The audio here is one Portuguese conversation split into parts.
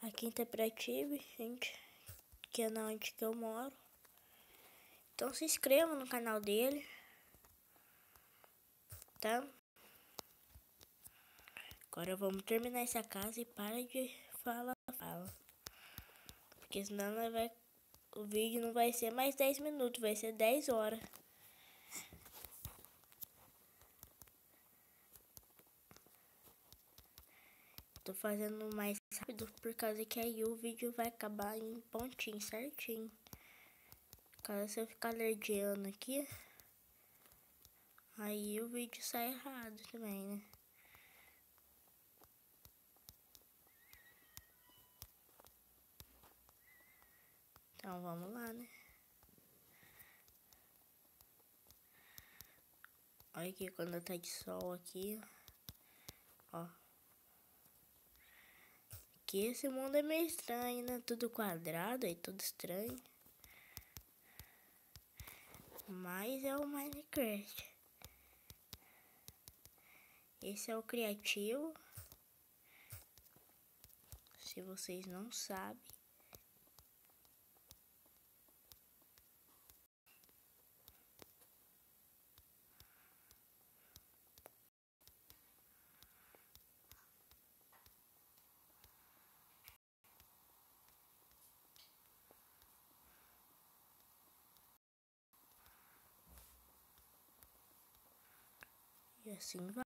aqui em Itapetiba, gente, que é na onde que eu moro. Então se inscreva no canal dele, tá? Agora vamos terminar essa casa e para de fala. Porque senão o vídeo não vai ser mais 10 minutos, vai ser 10 horas. Tô fazendo mais rápido por causa que aí o vídeo vai acabar em pontinho, certinho. Caso se eu ficar lerdeando aqui, aí o vídeo sai errado também, né? Então vamos lá, né? Olha aqui quando tá de sol aqui, ó. Que esse mundo é meio estranho, né? Tudo quadrado aí, tudo estranho. Mas é o Minecraft. Esse é o criativo. Se vocês não sabem. E assim vai.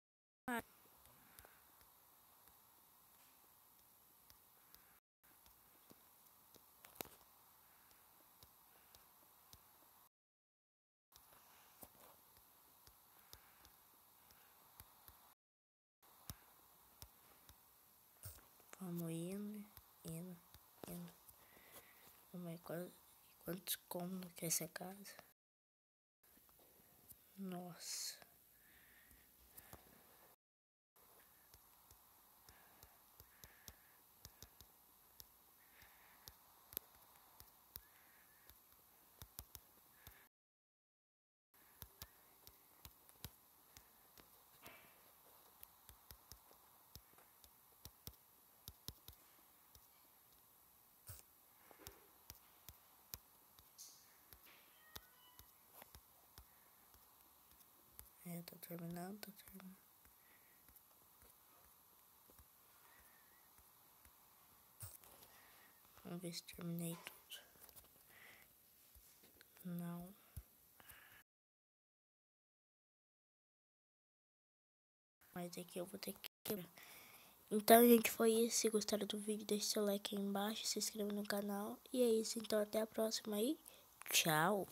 Vamos indo. Vamos ver quantos cômodos que é essa casa. Nossa. Tô terminando. Vamos ver se terminei tudo. Não. Mas aqui eu vou ter que quebrar. Então, gente, foi isso. Se gostaram do vídeo, deixe seu like aí embaixo, se inscreva no canal. E é isso, então até a próxima aí. Tchau!